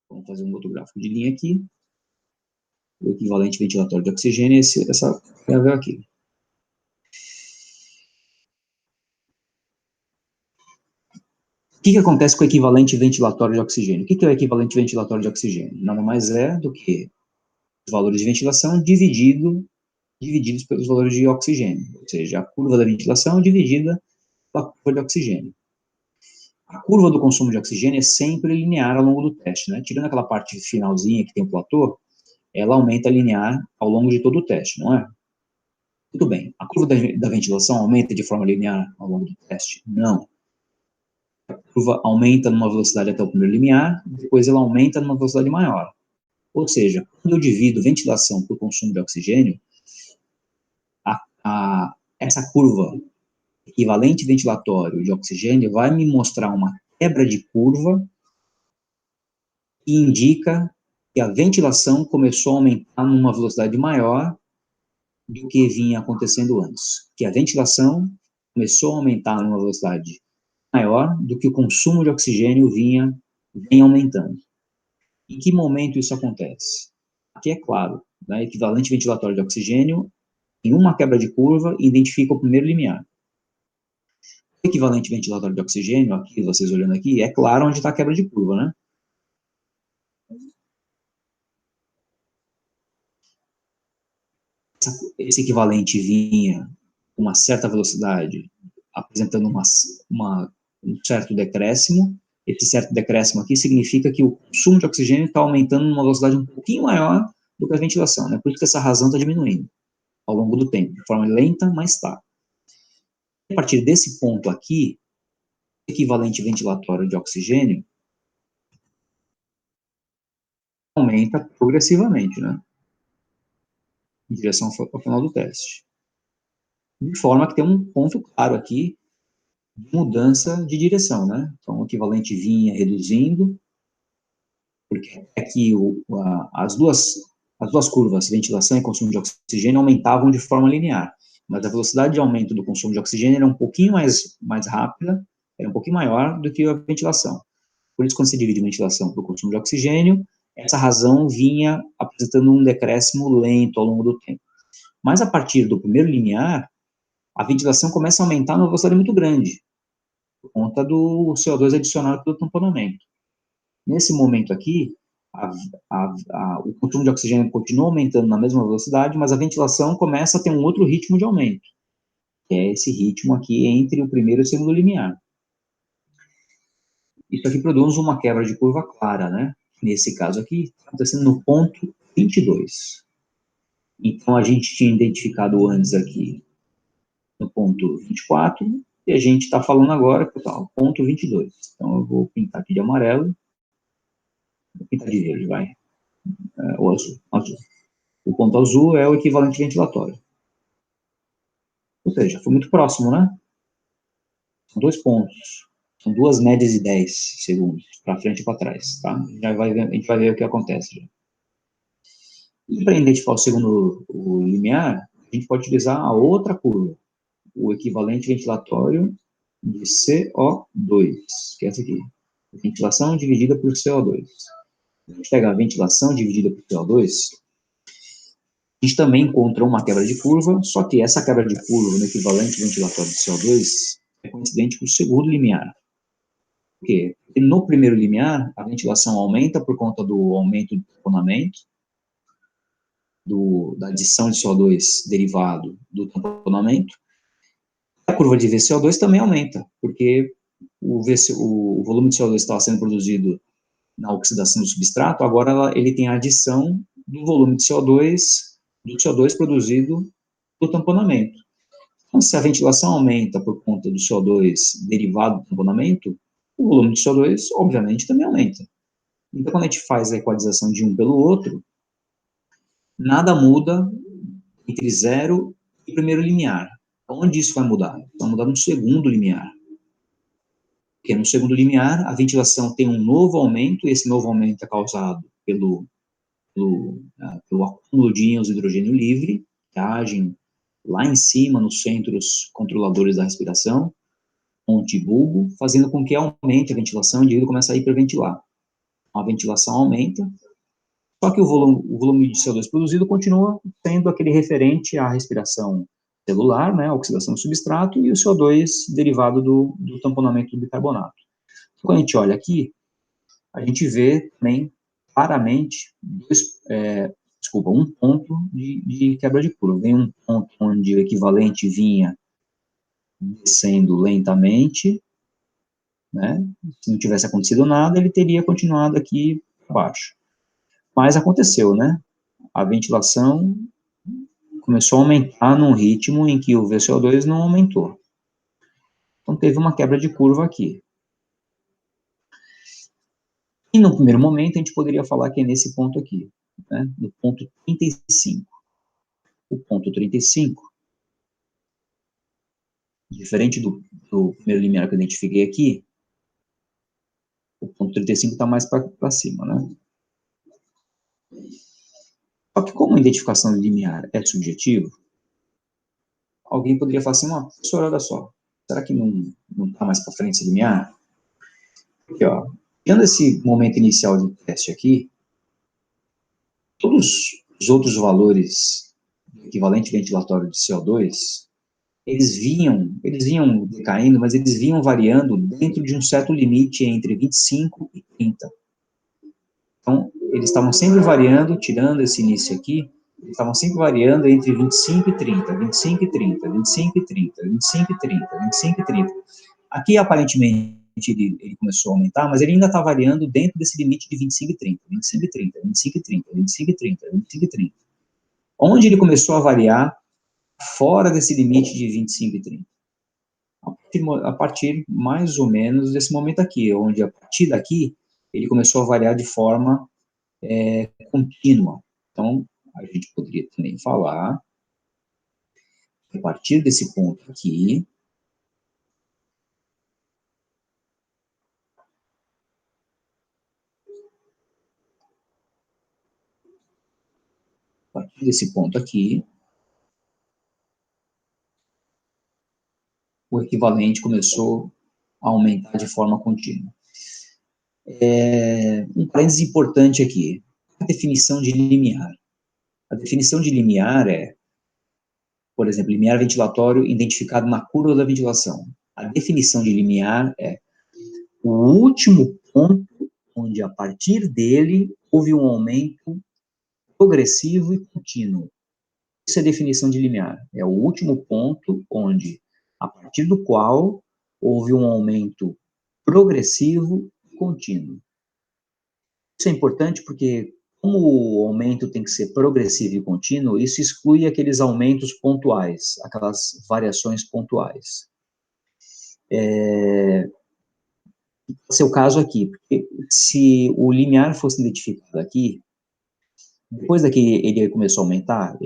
Vamos fazer um outro gráfico de linha aqui. O equivalente ventilatório de oxigênio é essa variável aqui. O que acontece com o equivalente ventilatório de oxigênio? O que é o equivalente ventilatório de oxigênio? Nada mais é do que os valores de ventilação divididos pelos valores de oxigênio, ou seja, a curva da ventilação dividida pela curva de oxigênio. A curva do consumo de oxigênio é sempre linear ao longo do teste, né? Tirando aquela parte finalzinha que tem o platô, ela aumenta linear ao longo de todo o teste, não é? Tudo bem. A curva da ventilação aumenta de forma linear ao longo do teste? Não. A curva aumenta numa velocidade até o primeiro limiar, depois ela aumenta numa velocidade maior. Ou seja, quando eu divido ventilação por consumo de oxigênio, essa curva equivalente ventilatório de oxigênio vai me mostrar uma quebra de curva que indica que a ventilação começou a aumentar numa velocidade maior do que vinha acontecendo antes. Que a ventilação começou a aumentar numa velocidade maior do que o consumo de oxigênio vem aumentando. Em que momento isso acontece? Aqui é claro, né, equivalente ventilatório de oxigênio, em uma quebra de curva, identifica o primeiro limiar. O equivalente ventilatório de oxigênio, aqui, vocês olhando aqui, é claro onde está a quebra de curva, né? Esse equivalente vinha com uma certa velocidade, apresentando um certo decréscimo. Esse certo decréscimo aqui significa que o consumo de oxigênio está aumentando numa velocidade um pouquinho maior do que a ventilação, né? Por isso que essa razão está diminuindo ao longo do tempo, de forma lenta, mas está. A partir desse ponto aqui, o equivalente ventilatório de oxigênio aumenta progressivamente, né? Em direção ao final do teste. De forma que tem um ponto claro aqui de mudança de direção, né? Então, o equivalente vinha reduzindo, porque aqui as duas curvas, ventilação e consumo de oxigênio, aumentavam de forma linear, mas a velocidade de aumento do consumo de oxigênio era um pouquinho mais rápida, era um pouquinho maior do que a ventilação. Por isso, quando se divide a ventilação para o consumo de oxigênio, essa razão vinha apresentando um decréscimo lento ao longo do tempo. Mas a partir do primeiro limiar, a ventilação começa a aumentar numa velocidade muito grande, por conta do CO2 adicionado pelo tamponamento. Nesse momento aqui, o consumo de oxigênio continua aumentando na mesma velocidade, mas a ventilação começa a ter um outro ritmo de aumento, que é esse ritmo aqui entre o primeiro e o segundo limiar. Isso aqui produz uma quebra de curva clara, né? Nesse caso aqui, está acontecendo no ponto 22. Então, a gente tinha identificado antes aqui no ponto 24, e a gente está falando agora, pessoal, ponto 22. Então, eu vou pintar aqui de amarelo, vou pintar de verde, vai. O azul. O ponto azul é o equivalente ventilatório. Ou seja, foi muito próximo, né? São 2 pontos. São 2 médias de 10 segundos, para frente e para trás, tá? A gente vai ver o que acontece. Já. E para identificar o segundo limiar, a gente pode utilizar a outra curva, o equivalente ventilatório de CO2, que é essa aqui. Ventilação dividida por CO2. A gente pega a ventilação dividida por CO2, a gente também encontra uma quebra de curva, só que essa quebra de curva no equivalente ventilatório de CO2 é coincidente com o segundo limiar. Por quê? Porque no primeiro limiar, a ventilação aumenta por conta do aumento do tamponamento, da adição de CO2 derivado do tamponamento. A curva de VCO2 também aumenta, porque o volume de CO2 estava sendo produzido na oxidação do substrato, agora ele tem a adição do volume de CO2 produzido do tamponamento. Então, se a ventilação aumenta por conta do CO2 derivado do tamponamento, o volume de CO2, obviamente, também aumenta. Então, quando a gente faz a equalização de um pelo outro, nada muda entre zero e o primeiro limiar. Onde isso vai mudar? Vai mudar no segundo limiar. Porque no segundo limiar, a ventilação tem um novo aumento, e esse novo aumento é causado pelo acúmulo de íons de hidrogênio livre, que agem lá em cima, nos centros controladores da respiração, ponte e bulbo, fazendo com que aumente a ventilação e o indivíduo comece a hiperventilar. A ventilação aumenta, só que o volume de CO2 produzido continua sendo aquele referente à respiração celular, né, a oxidação do substrato, e o CO2 derivado do tamponamento do bicarbonato. Quando a gente olha aqui, a gente vê também claramente um ponto de quebra de curva. Vem um ponto onde o equivalente vinha descendo lentamente, né? Se não tivesse acontecido nada, ele teria continuado aqui abaixo. Mas aconteceu, né? A ventilação começou a aumentar num ritmo em que o VCO2 não aumentou. Então teve uma quebra de curva aqui. E no primeiro momento a gente poderia falar que é nesse ponto aqui, né? No ponto 35. O ponto 35, diferente do primeiro limiar que eu identifiquei aqui, o ponto 35 está mais para cima, né? Só que como a identificação limiar é subjetivo, alguém poderia falar assim, professor, olha só, será que não está mais para frente esse limiar? Aqui, ó, tirando esse momento inicial de teste aqui, todos os outros valores do equivalente ventilatório de CO2, eles vinham decaindo, mas eles vinham variando dentro de um certo limite entre 25 e 30. Então, eles estavam sempre variando, tirando esse início aqui, eles estavam sempre variando entre 25 e 30, 25 e 30, 25 e 30, 25 e 30, 25 e 30. Aqui, aparentemente, ele começou a aumentar, mas ele ainda está variando dentro desse limite de 25 e 30, 25 e 30, 25 e 30, 25 e 30, 25 e 30. Onde ele começou a variar fora desse limite de 25 e 30? A partir mais ou menos desse momento aqui, onde a partir daqui ele começou a variar de forma contínua. Então, a gente poderia também falar que a partir desse ponto aqui, o equivalente começou a aumentar de forma contínua. Um parênteses importante aqui, a definição de limiar. A definição de limiar é, por exemplo, limiar ventilatório identificado na curva da ventilação. A definição de limiar é o último ponto onde, a partir dele, houve um aumento progressivo e contínuo. Isso é a definição de limiar. É o último ponto onde, a partir do qual, houve um aumento progressivo e contínuo. Isso é importante porque, como o aumento tem que ser progressivo e contínuo, isso exclui aqueles aumentos pontuais, aquelas variações pontuais. Esse é o caso aqui, porque se o limiar fosse identificado aqui, depois daqui ele começou a aumentar,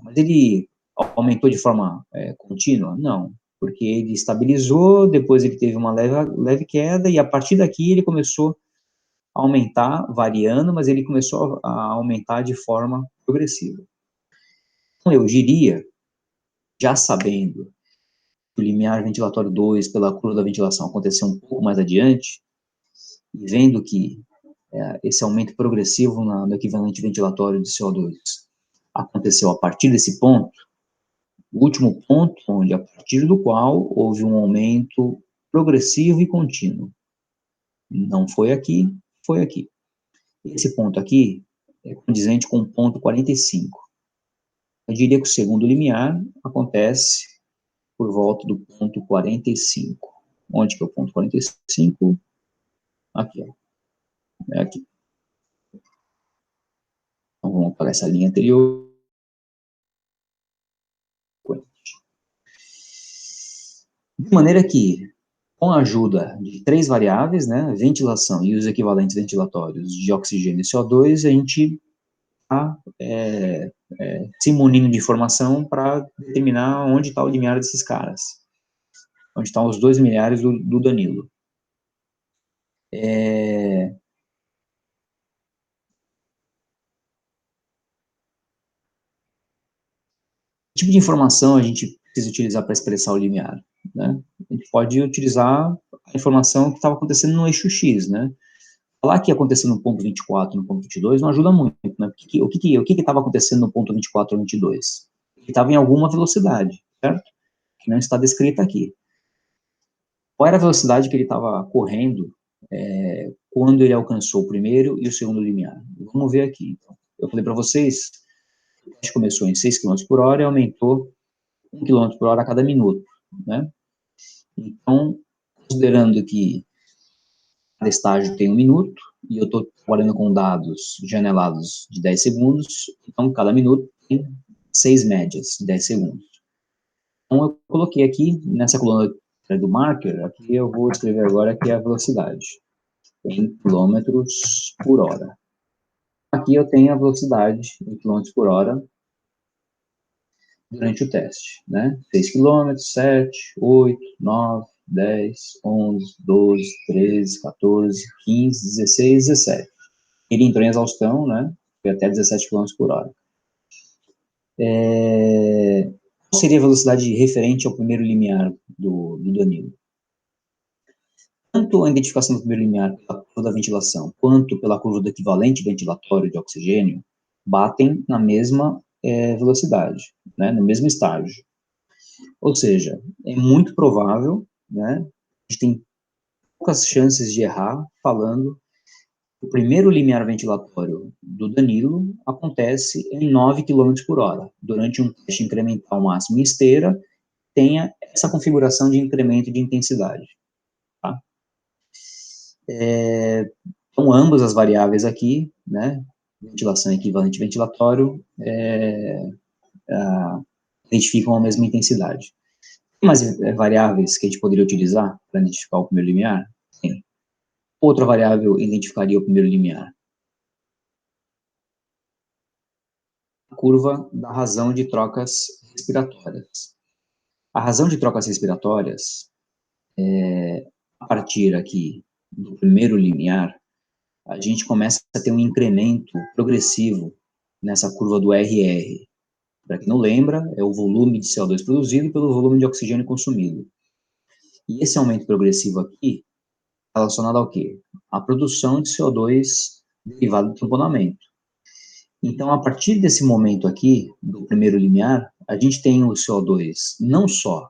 mas ele aumentou de forma contínua? Não, porque ele estabilizou, depois ele teve uma leve queda, e a partir daqui ele começou a aumentar, variando, mas ele começou a aumentar de forma progressiva. Então, eu diria, já sabendo que o limiar ventilatório 2 pela curva da ventilação aconteceu um pouco mais adiante, e vendo que esse aumento progressivo no equivalente ventilatório de CO2 aconteceu a partir desse ponto, o último ponto onde, a partir do qual, houve um aumento progressivo e contínuo. Não foi aqui, foi aqui. Esse ponto aqui é condizente com o ponto 45. Eu diria que o segundo limiar acontece por volta do ponto 45. Onde que é o ponto 45? Aqui, ó. É aqui. Então, vamos para essa linha anterior. De maneira que, com a ajuda de 3 variáveis, né, ventilação e os equivalentes ventilatórios de oxigênio e CO2, a gente está se munindo de informação para determinar onde está o limiar desses caras. Onde estão os 2 limiares do Danilo. Que tipo de informação a gente precisa utilizar para expressar o limiar, né? A gente pode utilizar a informação que estava acontecendo no eixo X, né? Falar que ia acontecer no ponto 24, no ponto 22, não ajuda muito, né? O que estava acontecendo no ponto 24 ou 22? Ele estava em alguma velocidade, certo? Que não está descrita aqui. Qual era a velocidade que ele estava correndo quando ele alcançou o primeiro e o segundo limiar? Vamos ver aqui. Então, eu falei para vocês, a gente começou em 6 km por hora e aumentou 1 km por hora a cada minuto, né? Então, considerando que cada estágio tem 1 minuto, e eu estou trabalhando com dados janelados de 10 segundos, então cada minuto tem 6 médias de 10 segundos. Então eu coloquei aqui, nessa coluna do marker, aqui eu vou escrever agora que é a velocidade, em quilômetros por hora. Aqui eu tenho a velocidade em quilômetros por hora durante o teste, né? 6 quilômetros, 7, 8, 9, 10, 11, 12, 13, 14, 15, 16, 17. Ele entrou em exaustão, né? Foi até 17 km por hora. Qual seria a velocidade referente ao primeiro limiar do Danilo? Tanto a identificação do primeiro limiar pela curva da ventilação, quanto pela curva do equivalente ventilatório de oxigênio, batem na mesma velocidade, né? No mesmo estágio. Ou seja, é muito provável, né? A gente tem poucas chances de errar falando. O primeiro limiar ventilatório do Danilo acontece em 9 km por hora. Durante um teste incremental máximo em esteira, tenha essa configuração de incremento de intensidade. Tá? Então, ambas as variáveis aqui, né, ventilação equivalente ventilatório, identificam a mesma intensidade. Tem mais variáveis que a gente poderia utilizar para identificar o primeiro limiar? Tem. Outra variável identificaria o primeiro limiar. A curva da razão de trocas respiratórias. A razão de trocas respiratórias, a partir aqui do primeiro limiar, a gente começa a ter um incremento progressivo nessa curva do RR. Para quem não lembra, é o volume de CO2 produzido pelo volume de oxigênio consumido. E esse aumento progressivo aqui, relacionado ao quê? A produção de CO2 derivado do tamponamento. Então, a partir desse momento aqui, do primeiro limiar, a gente tem o CO2 não só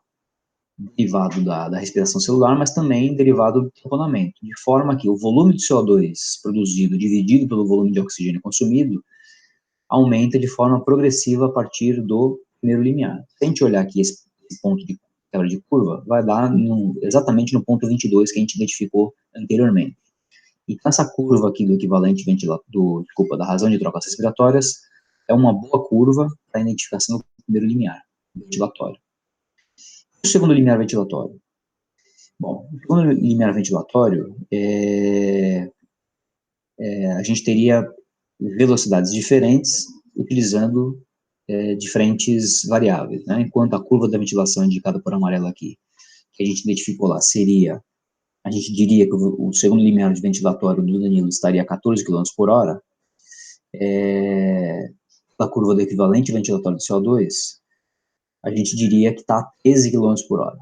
derivado da respiração celular, mas também derivado do tamponamento, de forma que o volume de CO2 produzido dividido pelo volume de oxigênio consumido aumenta de forma progressiva a partir do primeiro limiar. Se a gente olhar aqui esse ponto de quebra de curva, vai dar exatamente no ponto 22 que a gente identificou anteriormente. Então, essa curva aqui do equivalente da razão de trocas respiratórias é uma boa curva para a identificação do primeiro limiar ventilatório. O segundo limiar ventilatório. Bom, o segundo limiar ventilatório, a gente teria velocidades diferentes utilizando diferentes variáveis, né? Enquanto a curva da ventilação indicada por amarelo aqui, que a gente identificou lá, a gente diria que o segundo limiar de ventilatório do Danilo estaria a 14 km por hora, a curva do equivalente ventilatório de CO2, a gente diria que está a 13 km por hora.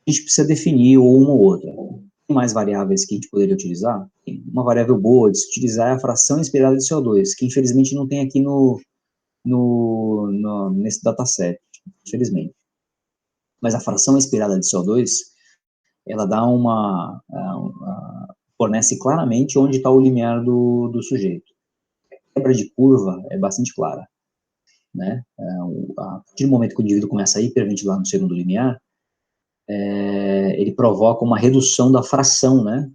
A gente precisa definir ou uma ou outra. Tem mais variáveis que a gente poderia utilizar? Tem uma variável boa de se utilizar é a fração inspirada de CO2, que infelizmente não tem aqui nesse dataset, infelizmente. Mas a fração inspirada de CO2, ela dá fornece claramente onde está o limiar do sujeito. A quebra de curva é bastante clara, né? A partir do momento que o indivíduo começa a hiperventilar no segundo limiar, ele provoca uma redução da fração, né?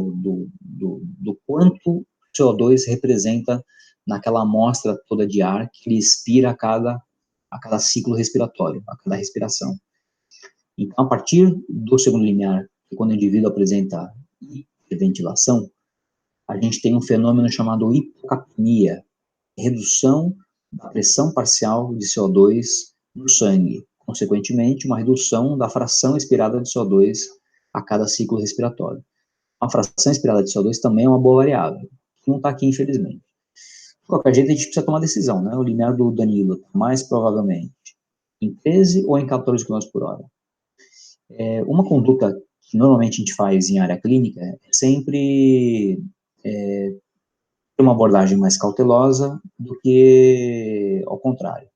Do quanto CO2 representa naquela amostra toda de ar que ele expira a cada ciclo respiratório, a cada respiração. Então, a partir do segundo limiar, quando o indivíduo apresenta hiperventilação, a gente tem um fenômeno chamado hipocapnia, redução da pressão parcial de CO2 no sangue, consequentemente, uma redução da fração expirada de CO2 a cada ciclo respiratório. A fração expirada de CO2 também é uma boa variável, que não está aqui, infelizmente. De qualquer jeito, a gente precisa tomar decisão, né? O limiar do Danilo, mais provavelmente, em 13 ou em 14 km por hora. Uma conduta que normalmente a gente faz em área clínica, é sempre ter uma abordagem mais cautelosa do que ao contrário.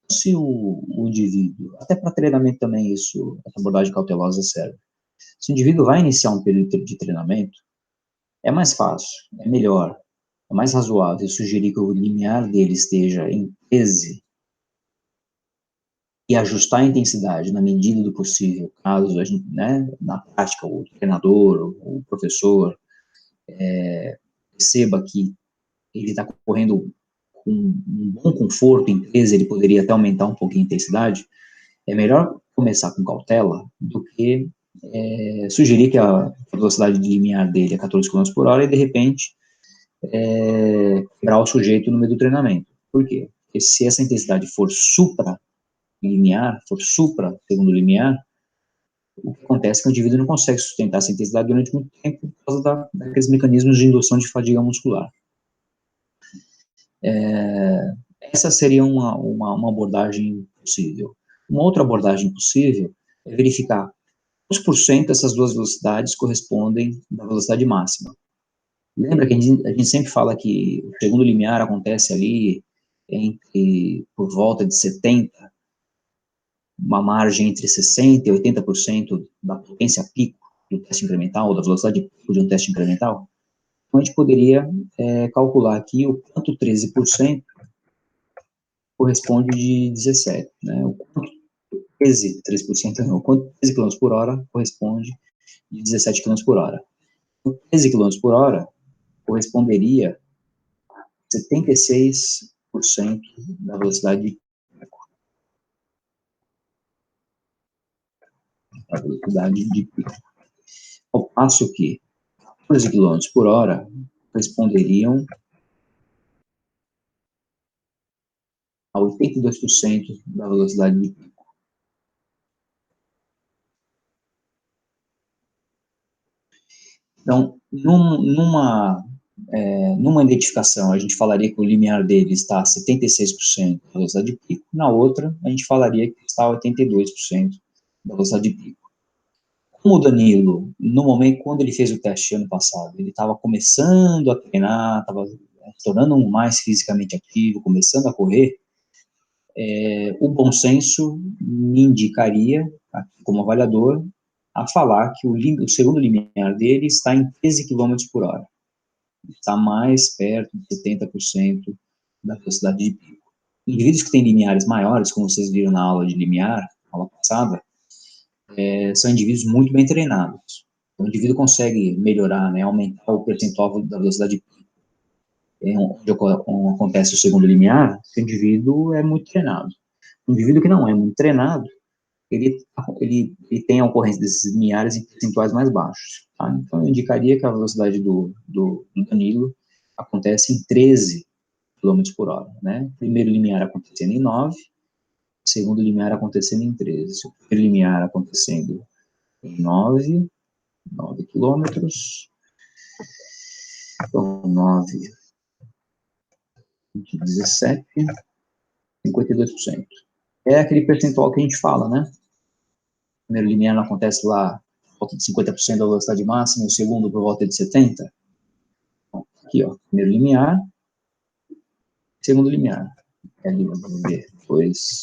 Se o indivíduo, até para treinamento também isso, essa abordagem cautelosa serve. Se o indivíduo vai iniciar um período de treinamento, é mais fácil, é melhor, é mais razoável sugerir que o limiar dele esteja em 13 e ajustar a intensidade na medida do possível, caso a gente, né, na prática, o treinador, o professor, perceba que ele está correndo com um bom conforto em 13, ele poderia até aumentar um pouquinho a intensidade, é melhor começar com cautela do que sugerir que a velocidade de limiar dele é 14 km por hora e, de repente, quebrar o sujeito no meio do treinamento. Por quê? Porque se essa intensidade for supra-limiar, for supra, segundo limiar, o que acontece é que o indivíduo não consegue sustentar essa intensidade durante muito tempo por causa daqueles mecanismos de indução de fadiga muscular. Essa seria uma abordagem possível. Uma outra abordagem possível é verificar quantos por cento dessas duas velocidades correspondem da velocidade máxima. Lembra que a gente sempre fala que o segundo limiar acontece ali por volta de 70, uma margem entre 60% e 80% da potência pico do teste incremental, ou da velocidade pico de um teste incremental? Então, a gente poderia calcular aqui o quanto 13% corresponde de 17, né? O quanto 13% não, o quanto 13 km por hora corresponde de 17 km por hora. Então, 13 km por hora corresponderia a 76% da velocidade de pico. A velocidade de pico. Ao passo que 14 km por hora corresponderiam a 82% da velocidade de pico. Então, numa identificação, a gente falaria que o limiar dele está a 76% da velocidade de pico, na outra, a gente falaria que está a 82% da velocidade de pico. Como o Danilo, no momento, quando ele fez o teste ano passado, ele estava começando a treinar, estava se tornando mais fisicamente ativo, começando a correr, o bom senso me indicaria, como avaliador, a falar que o segundo limiar dele está em 13 km por hora. Está mais perto de 70% da velocidade de pico. Indivíduos que têm limiares maiores, como vocês viram na aula de limiar, aula passada, são indivíduos muito bem treinados. O indivíduo consegue melhorar, né, aumentar o percentual da velocidade de pico. Onde acontece o segundo limiar, esse indivíduo é muito treinado. O indivíduo que não é muito treinado, ele tem a ocorrência desses limiares em percentuais mais baixos. Tá? Então, eu indicaria que a velocidade do Danilo acontece em 13 km por hora. Né? Primeiro limiar acontecendo em 9, segundo limiar acontecendo em 13. O primeiro limiar acontecendo em 9 quilômetros, então 9 de 17, 52%. É aquele percentual que a gente fala, né? O primeiro limiar não acontece lá por volta de 50% da velocidade máxima, o segundo por volta de 70%. Então, aqui, ó, primeiro limiar, segundo limiar. LV2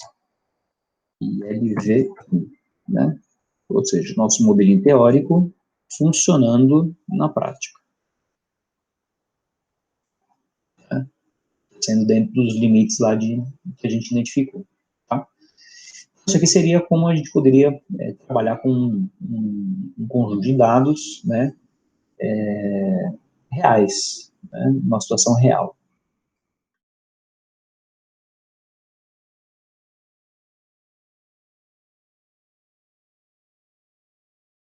e LV1, né? Ou seja, nosso modelinho teórico funcionando na prática. Né? Sendo dentro dos limites lá que a gente identificou. Tá? Isso aqui seria como a gente poderia trabalhar com um conjunto de dados, né, reais, né, uma situação real.